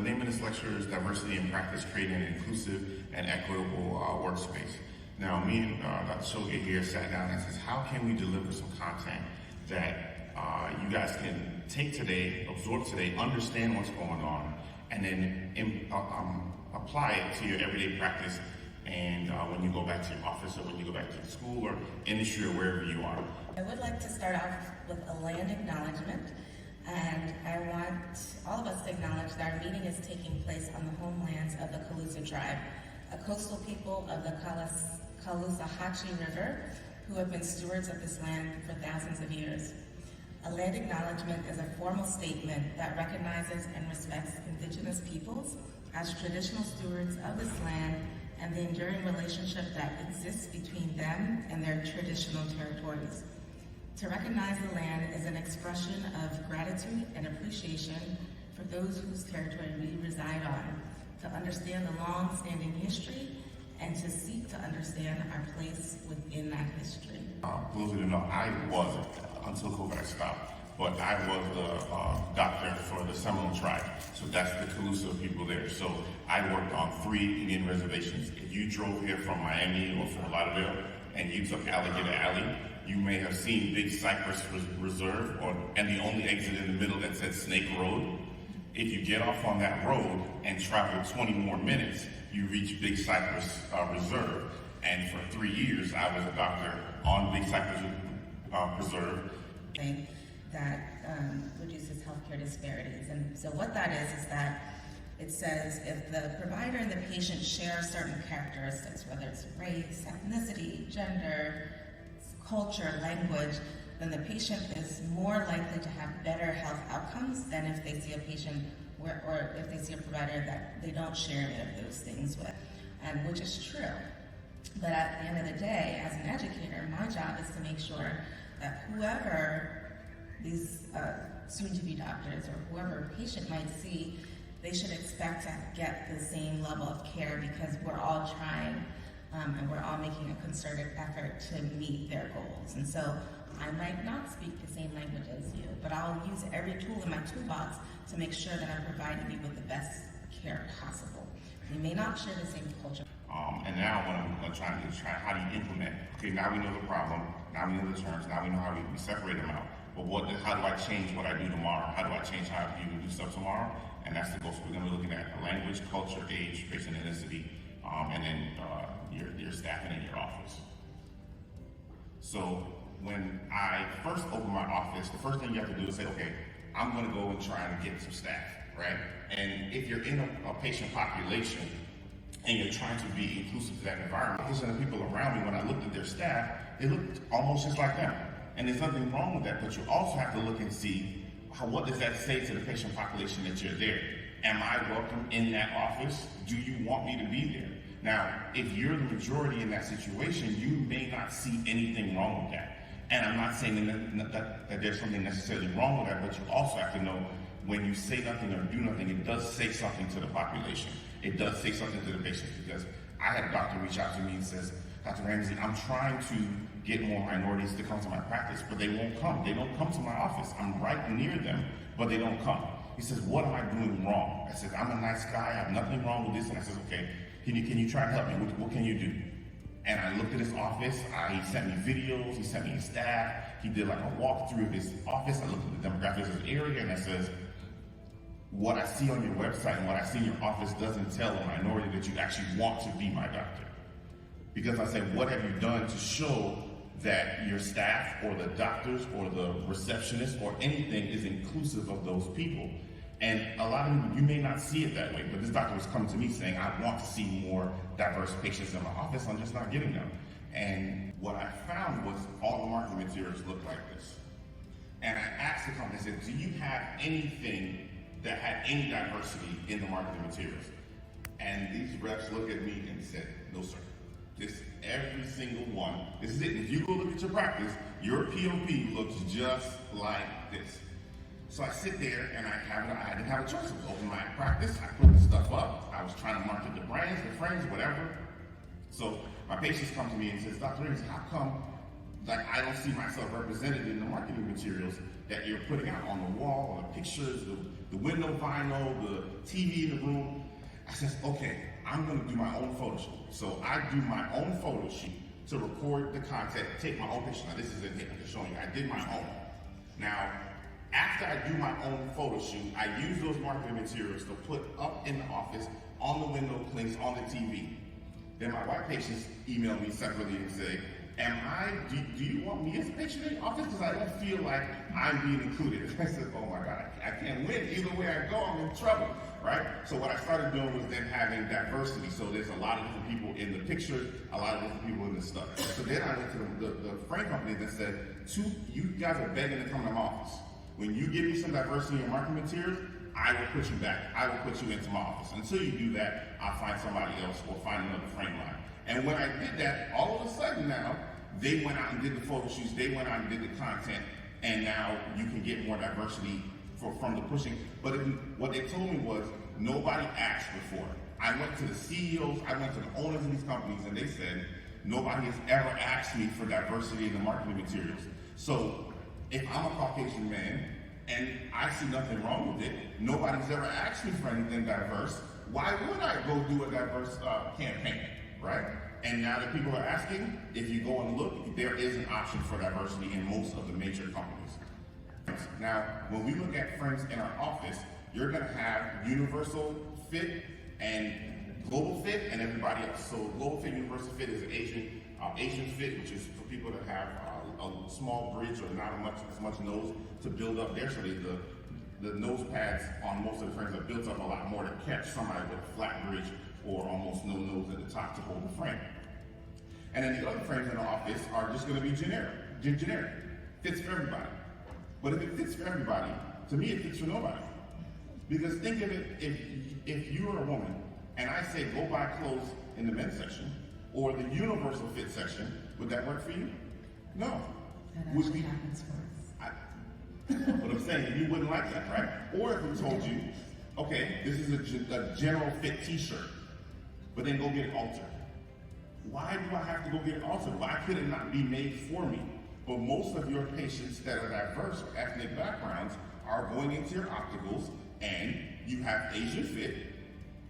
name of this lecture is Diversity in Practice, Creating an Inclusive and Equitable Workspace. Now, me and Dr. Shoga here sat down and says, how can we deliver some content that you guys can take today, absorb today, understand what's going on, and then apply it to your everyday practice and when you go back to your office or when you go back to the school or industry or wherever you are. I would like to start off with a land acknowledgement, and I want all of us to acknowledge that our meeting is taking place on the homelands of the Calusa tribe, a coastal people of the Caloosahatchee River who have been stewards of this land for thousands of years. A land acknowledgement is a formal statement that recognizes and respects indigenous peoples as traditional stewards of this land and the enduring relationship that exists between them and their traditional territories. To recognize the land is an expression of gratitude and appreciation for those whose territory we reside on, to understand the long-standing history and to seek to understand our place within that history. For those who don't know, I wasn't until COVID stopped, but I was the doctor for the Seminole tribe. So that's the Calusa people there. So I worked on 3 Indian reservations. If you drove here from Miami or from Lauderdale and you took Alligator Alley, you may have seen Big Cypress Reserve and the only exit in the middle that said Snake Road. If you get off on that road and travel 20 more minutes, you reach Big Cypress Reserve. And for 3 years, I was a doctor on Big Cypress Reserve. That reduces healthcare disparities. And so what that is that it says if the provider and the patient share certain characteristics, whether it's race, ethnicity, gender, culture, language, then the patient is more likely to have better health outcomes than if they see a patient or if they see a provider that they don't share any of those things with, and which is true. But at the end of the day, as an educator, my job is to make sure that whoever these soon-to-be doctors or whoever a patient might see, they should expect to get the same level of care because we're all trying and we're all making a concerted effort to meet their goals. And so I might not speak the same language as you, but I'll use every tool in my toolbox to make sure that I'm providing you with the best care possible. We may not share the same culture. And now what I'm trying to do is how do you implement? Okay, now we know the problem, now we know the terms, now we know how we separate them out. But how do I change what I do tomorrow? How do I change how you do stuff tomorrow? And that's the goal. So we're going to be looking at language, culture, age, race, and ethnicity, and then your staffing in your office. So when I first opened my office, the first thing you have to do is say, okay, I'm going to go and try and get some staff, right? And if you're in a patient population and you're trying to be inclusive to that environment, those are the people around me, when I looked at their staff, they looked almost just like them. And there's nothing wrong with that, but you also have to look and see what does that say to the patient population that you're there. Am I welcome in that office? Do you want me to be there? Now, if you're the majority in that situation, you may not see anything wrong with that. And I'm not saying that there's something necessarily wrong with that, but you also have to know when you say nothing or do nothing, it does say something to the population. It does say something to the patients, because I had a doctor reach out to me and says, Dr. Ramsey, I'm trying to get more minorities to come to my practice, but they won't come. They don't come to my office. I'm right near them, but they don't come. He says, what am I doing wrong? I said, I'm a nice guy. I have nothing wrong with this. And I said, okay, can you try to help me? What can you do? And I looked at his office. He sent me videos. He sent me his staff. He did like a walkthrough of his office. I looked at the demographics of the area, and I says, what I see on your website and what I see in your office doesn't tell a minority that you actually want to be my doctor. Because I said, what have you done to show that your staff or the doctors or the receptionist or anything is inclusive of those people? And a lot of people, you may not see it that way, but this doctor was coming to me saying, I want to see more diverse patients in my office, I'm just not getting them. And what I found was all the marketing materials looked like this. And I asked the company, I said, do you have anything that had any diversity in the marketing materials? And these reps looked at me and said, no, sir. Every single one. This is it. If you go look at your practice, your POP looks just like this. So I sit there and I didn't have a choice. I was opening my practice. I put the stuff up. I was trying to market the brands, the friends, whatever. So my patients come to me and says, Dr. Ramsey, how come I don't see myself represented in the marketing materials that you're putting out on the wall, or the pictures, the window vinyl, the TV in the room. I said, okay, I'm gonna do my own photo shoot. So I do my own photo shoot to record the content, take my own picture. Now this is in here, I'm just showing you, I did my own. Now, after I do my own photo shoot, I use those marketing materials to put up in the office, on the window clinks, on the TV. Then my white patients email me separately and say, do you want me as a patient in your office? Because I don't feel like I'm being included. I said, oh my God, I can't win. Either way I go, I'm in trouble, right? So what I started doing was then having diversity. So there's a lot of different people in the picture, a lot of different people in the stuff. So then I went to the frame company that said, you guys are begging to come to my office. When you give me some diversity in marketing materials, I will put you back. I will put you into my office. Until you do that, I'll find somebody else or find another frame line. And when I did that, all of a sudden now, they went out and did the photo shoots, they went out and did the content, and now you can get more diversity from the pushing. But what they told me was, nobody asked before. I went to the CEOs, I went to the owners of these companies, and they said, nobody has ever asked me for diversity in the marketing materials. So if I'm a Caucasian man, and I see nothing wrong with it, nobody's ever asked me for anything diverse, why would I go do a diverse campaign, right? And now that people are asking, if you go and look, there is an option for diversity in most of the major companies. Now, when we look at frames in our office, you're gonna have universal fit and global fit and everybody else. So global fit, universal fit is Asian fit, which is for people that have a small bridge or not as much nose to build up there. So the nose pads on most of the frames are built up a lot more to catch somebody with a flat bridge or almost no nose at the top to hold the frame. And then the other frames in the office are just going to be generic. Fits for everybody. But if it fits for everybody, to me it fits for nobody. Because think of it, if you are a woman and I say go buy clothes in the men's section or the universal fit section, would that work for you? No. That actually happens for us. But I'm saying you wouldn't like that, right? Or if we told you, okay, this is a general fit t-shirt, but then go get it altered. Why do I have to go get it altered? Why could it not be made for me? But most of your patients that are diverse or ethnic backgrounds are going into your opticals and you have Asian fit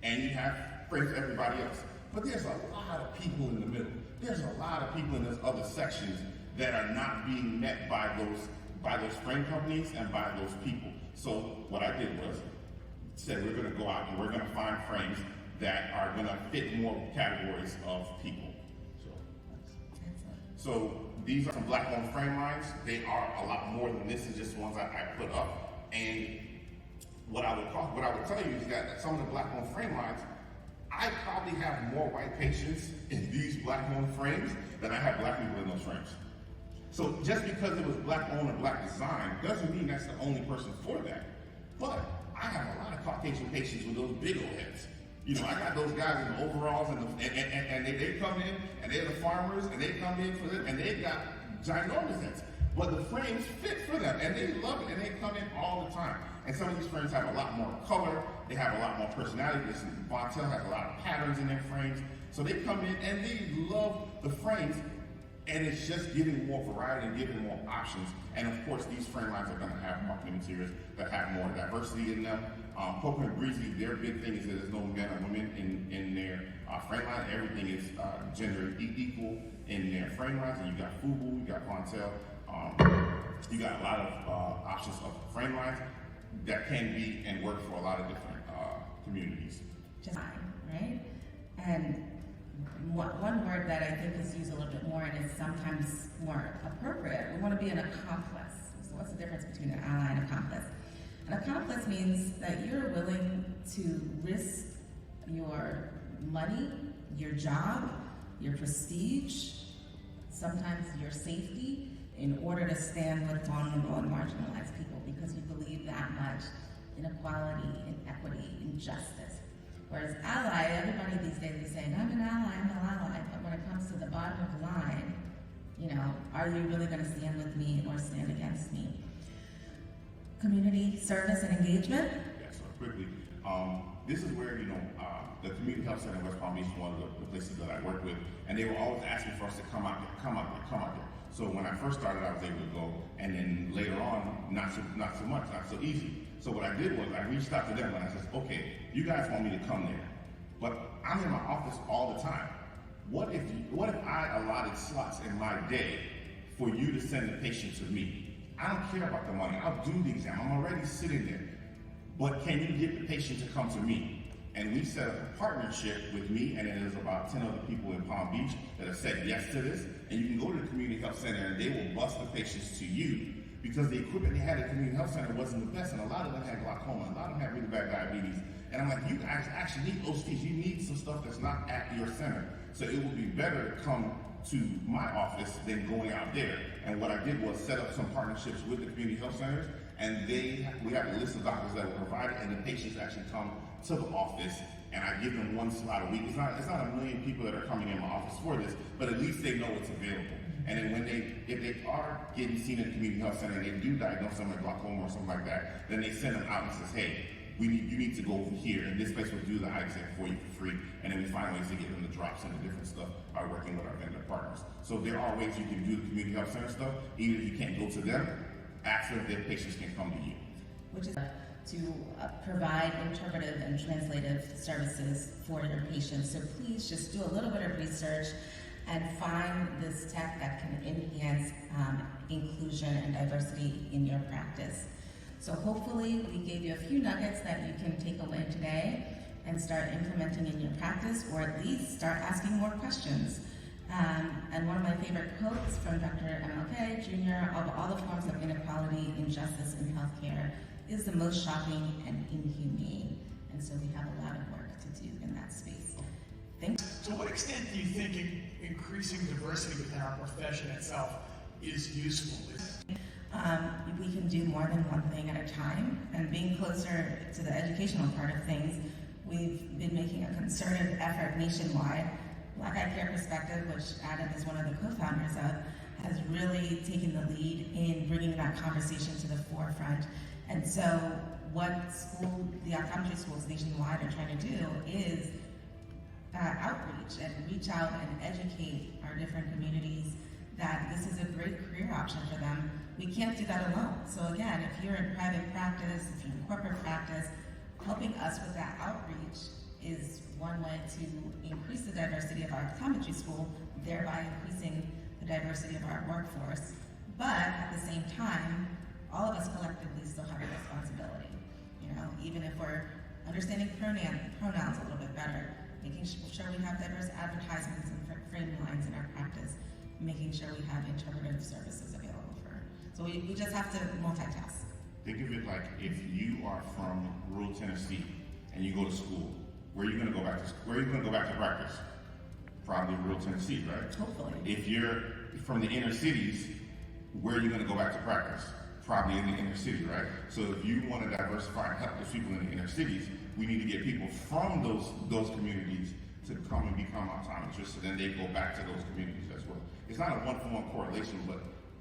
and you have frames for everybody else. But there's a lot of people in the middle. There's a lot of people in those other sections that are not being met by those frame companies and by those people. So what I did was said we're going to go out and we're going to find frames that are going to fit more categories of people. So these are some black-owned frame lines. They are a lot more than this is just ones I put up. And what I would tell you is that some of the black-owned frame lines, I probably have more white patients in these black-owned frames than I have black people in those frames. So just because it was black-owned or black design doesn't mean that's the only person for that. But I have a lot of Caucasian patients with those big old heads. You know, I got those guys in the overalls and they come in and they're the farmers and they come in for this and they've got ginormous heads. But the frames fit for them and they love it and they come in all the time. And some of these frames have a lot more color, they have a lot more personality. Bontel has a lot of patterns in their frames. So they come in and they love the frames. And it's just giving more variety and giving more options. And of course, these frame lines are going to have marketing materials that have more diversity in them. Poker and Breezy, their big thing is that there's no men or women in their frame line. Everything is gender equal in their frame lines. And you got Fubu, you got Bontel, you got a lot of options of frame lines that can be and work for a lot of different communities. Just right? And one word that I think is used a little bit more and is sometimes more appropriate, we want to be an accomplice. So what's the difference between an ally and an accomplice? An accomplice means that you're willing to risk your money, your job, your prestige, sometimes your safety, in order to stand with vulnerable and marginalized people because you believe that much in equality, in equity, in justice. Whereas ally, everybody these days is saying, I'm an ally, but when it comes to the bottom of the line, you know, are you really going to stand with me or stand against me? Community service and engagement. Yeah, so quickly, This is where, the Community Health Center in West Palm Beach is one of the places that I work with, and they were always asking for us to come out there. So when I first started, I was able to go, and then later on, not so much, not so easy. So what I did was I reached out to them and I said, okay, you guys want me to come there, but I'm in my office all the time. What if I allotted slots in my day for you to send the patient to me? I don't care about the money. I'll do the exam. I'm already sitting there. But can you get the patient to come to me? And we set up a partnership with me, and there's about 10 other people in Palm Beach that have said yes to this. And you can go to the Community Health Center and they will bus the patients to you, because the equipment they had at the Community Health Center wasn't the best, and a lot of them had glaucoma, a lot of them had really bad diabetes. And I'm like, you guys actually need OCTs. You need some stuff that's not at your center. So it would be better to come to my office than going out there. And what I did was set up some partnerships with the community health centers, and we have a list of doctors that will provide it, and the patients actually come to the office, and I give them one slot a week. It's not a million people that are coming in my office for this, but at least they know it's available. And then if they are getting seen at the community health center and they do diagnose them with glaucoma or something like that, then they send them out and says, hey, you need to go over here, and this place will do the eye exam for you for free. And then we find ways to get them the drops and the different stuff by working with our vendor partners. So there are ways you can do the community health center stuff, even if you can't go to them. After their patients can come to you. Which is to provide interpretive and translative services for your patients. So please just do a little bit of research and find this tech that can enhance inclusion and diversity in your practice. So hopefully we gave you a few nuggets that you can take away today and start implementing in your practice, or at least start asking more questions. And one of my favorite quotes from Dr. MLK Jr. of all the forms of inequality, injustice in healthcare is the most shocking and inhumane. And so we have a lot of work to do in that space. Thank you. To what extent do you think increasing diversity within our profession itself is useful? We can do more than one thing at a time, and being closer to the educational part of things, we've been making a concerted effort nationwide. Black Eye Care Perspective, which Adam is one of the co-founders of, has really taken the lead in bringing that conversation to the forefront. And so what the optometry schools nationwide are trying to do is outreach and reach out and educate our different communities that this is a great career option for them. We can't do that alone. So again, if you're in private practice, if you're in corporate practice, helping us with that outreach is one way to increase the diversity of our optometry school, thereby increasing the diversity of our workforce. But at the same time, all of us collectively still have a responsibility. Even if we're understanding pronouns a little bit better, making sure we have diverse advertisements and frame lines in our practice, making sure we have interpretive services available for. So we just have to multitask. Think of it like if you are from rural Tennessee and you go to school, where are you going to go back to? Where are you going to go back to practice? Probably rural Tennessee, right? Hopefully. If you're from the inner cities, where are you going to go back to practice? Probably in the inner city, right? So if you want to diversify and help those people in the inner cities, we need to get people from those communities to come and become optometrists, so then they go back to those communities as well. It's not a one-for-one correlation, but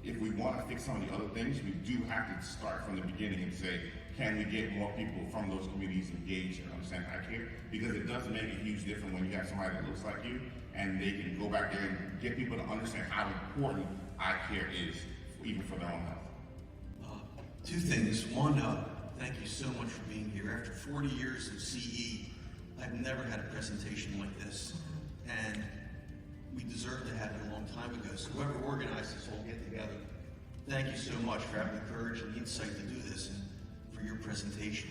if we want to fix some of the other things, we do have to start from the beginning and say, can we get more people from those communities engaged and understand eye care? Because it does make a huge difference when you have somebody that looks like you, and they can go back there and get people to understand how important eye care is, even for their own health. Two things. One, thank you so much for being here. After 40 years of CE, I've never had a presentation like this, and we deserve to have it a long time ago. So whoever organized this whole get-together, thank you so much for having the courage and the insight to do this and for your presentation.